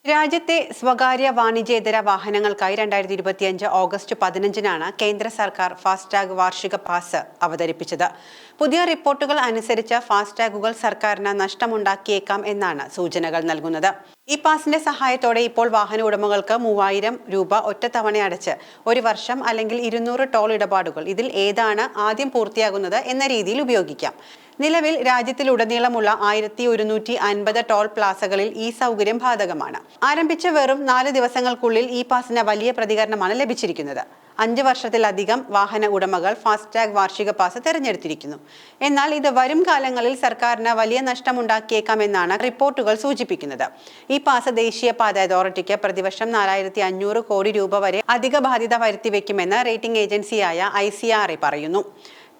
രാജ്യത്തെ സ്വകാര്യ വാണിജ്യേതര വാഹനങ്ങൾക്കായി 2025 ഓഗസ്റ്റ് 15-നാണ് കേന്ദ്ര സർക്കാർ ഫാസ്ടാഗ് വാർഷിക പാസ് അവതരിപ്പിച്ചത്. പുതിയ റിപ്പോർട്ടുകൾ അനുസരിച്ച് ഫാസ്ടാഗുകൾ സർക്കാരിന് നഷ്ടമുണ്ടാക്കിയേക്കാം എന്നാണ് സൂചനകൾ നൽകുന്നത്. ഈ പാസിന്റെ സഹായത്തോടെ ഇപ്പോൾ വാഹന ഉടമകൾക്ക് 3000 രൂപ ഒറ്റത്തവണ അടച്ച് 1 വർഷം അല്ലെങ്കിൽ 200 ടോൾ ഇടപാടുകൾ ഇതിൽ ഏതാണ് ആദ്യം പൂർത്തിയാകുന്നത് എന്ന രീതിയിൽ ഉപയോഗിക്കാം. നിലവിൽ രാജ്യത്തിലുടനീളമുള്ള 1150 ടോൾ പ്ലാസകളിൽ ഈ സൗകര്യം ബാധകമാണ്. ആരംഭിച്ച വെറും 4 ദിവസങ്ങൾക്കുള്ളിൽ ഈ പാസിന് വലിയ പ്രതികരണമാണ് ലഭിച്ചിരിക്കുന്നത്. 5 വർഷത്തിലധികം വാഹന ഉടമകൾ ഫാസ്ടാഗ് വാർഷിക പാസ് തിരഞ്ഞെടുത്തിരിക്കുന്നു. എന്നാൽ ഇത് വരും കാലങ്ങളിൽ സർക്കാരിന് വലിയ നഷ്ടമുണ്ടാക്കിയേക്കാമെന്നാണ് റിപ്പോർട്ടുകൾ സൂചിപ്പിക്കുന്നത്. ഈ പാസ് ദേശീയപാത അതോറിറ്റിക്ക് പ്രതിവർഷം 4500 കോടി രൂപ വരെ അധിക ബാധ്യത വരുത്തിവെക്കുമെന്ന് റേറ്റിംഗ് ഏജൻസിയായ ICRA പറയുന്നു.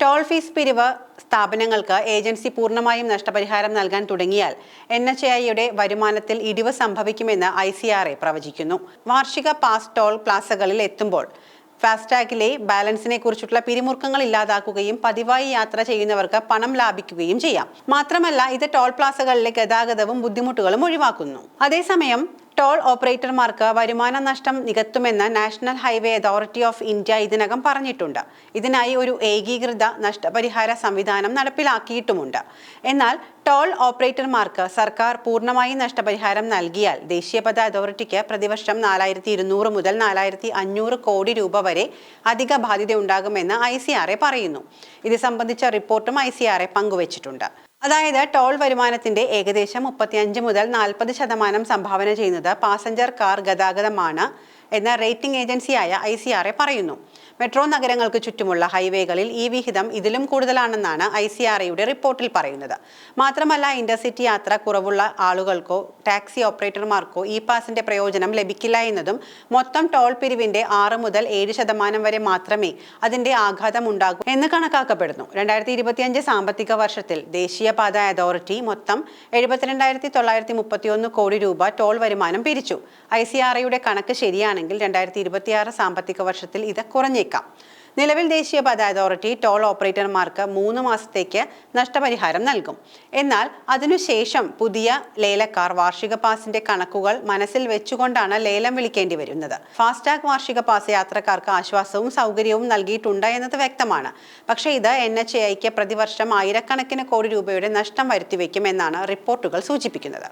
ടോൾ ഫീസ് പിരിവ് സ്ഥാപനങ്ങൾക്ക് ഏജൻസി പൂർണ്ണമായും നഷ്ടപരിഹാരം നൽകാൻ തുടങ്ങിയാൽ NHAIയുടെ വരുമാനത്തിൽ ഇടിവ് സംഭവിക്കുമെന്ന് ICRA പ്രവചിക്കുന്നു. വാർഷിക പാസ് ടോൾ പ്ലാസകളിൽ എത്തുമ്പോൾ ഫാസ്ടാഗിലെ ബാലൻസിനെ കുറിച്ചുള്ള പിരിമുറുക്കങ്ങൾ ഇല്ലാതാക്കുകയും പതിവായി യാത്ര ചെയ്യുന്നവർക്ക് പണം ലാഭിക്കുകയും ചെയ്യാം. മാത്രമല്ല, ഇത് ടോൾ പ്ലാസകളിലെ ഗതാഗതവും ബുദ്ധിമുട്ടുകളും ഒഴിവാക്കുന്നു. അതേസമയം ടോൾ ഓപ്പറേറ്റർമാർക്ക് വരുമാന നഷ്ടം നികത്തുമെന്ന് national highway authority of India ഇതിനകം പറഞ്ഞിട്ടുണ്ട്. ഇതിനായി ഒരു ഏകീകൃത നഷ്ടപരിഹാര സംവിധാനം നടപ്പിലാക്കിയിട്ടുമുണ്ട്. എന്നാൽ ടോൾ ഓപ്പറേറ്റർമാർക്ക് സർക്കാർ പൂർണ്ണമായി നഷ്ടപരിഹാരം നൽകിയാൽ ദേശീയപാത അതോറിറ്റിക്ക് പ്രതിവർഷം 4200 മുതൽ 4500 കോടി രൂപ വരെ അധിക ബാധ്യതയുണ്ടാകുമെന്ന് ICRA പറയുന്നു. ഇത് സംബന്ധിച്ച റിപ്പോർട്ടും ICRA പങ്കുവച്ചിട്ടുണ്ട്. അതായത് ടോൾ വരുമാനത്തിന്റെ ഏകദേശം 35 മുതൽ 40% സംഭാവന ചെയ്യുന്നത് പാസഞ്ചർ കാർ ഗതാഗതമാണ് എന്ന റേറ്റിംഗ് ഏജൻസിയായ ICRA പറയുന്നു. മെട്രോ നഗരങ്ങൾക്ക് ചുറ്റുമുള്ള ഹൈവേകളിൽ ഈ വിഹിതം ഇതിലും കൂടുതലാണെന്നാണ് ICRAയുടെ റിപ്പോർട്ടിൽ പറയുന്നത്. മാത്രമല്ല, ഇന്റർസിറ്റി യാത്ര കുറവുള്ള ആളുകൾക്കോ ടാക്സി ഓപ്പറേറ്റർമാർക്കോ ഈ പാസിന്റെ പ്രയോജനം ലഭിക്കില്ല എന്നതും മൊത്തം ടോൾ പിരിവിന്റെ 6 മുതൽ 7% വരെ മാത്രമേ അതിന്റെ ആഘാതം ഉണ്ടാകൂ എന്ന് കണക്കാക്കപ്പെടുന്നു. 2025 സാമ്പത്തിക വർഷത്തിൽ ദേശീയപാത അതോറിറ്റി മൊത്തം 72,931 കോടി രൂപ ടോൾ വരുമാനം പിരിച്ചു. ICRAയുടെ കണക്ക് ശരിയാണെങ്കിൽ 2026 സാമ്പത്തിക വർഷത്തിൽ ഇത് കുറഞ്ഞേക്കാം. നിലവിൽ ദേശീയപാത അതോറിറ്റി ടോൾ ഓപ്പറേറ്റർമാർക്ക് 3 മാസത്തേക്ക് നഷ്ടപരിഹാരം നൽകും. എന്നാൽ അതിനുശേഷം പുതിയ ലേലക്കാർ വാർഷിക പാസിന്റെ കണക്കുകൾ മനസ്സിൽ വെച്ചുകൊണ്ടാണ് ലേലം വിളിക്കേണ്ടി വരുന്നത്. ഫാസ്ടാഗ് വാർഷിക പാസ് യാത്രക്കാർക്ക് ആശ്വാസവും സൗകര്യവും നൽകിയിട്ടുണ്ട് എന്നത് വ്യക്തമാണ്. പക്ഷേ ഇത് NHAIക്ക് പ്രതിവർഷം ആയിരക്കണക്കിന് കോടി രൂപയുടെ നഷ്ടം വരുത്തിവെക്കുമെന്നാണ് റിപ്പോർട്ടുകൾ സൂചിപ്പിക്കുന്നത്.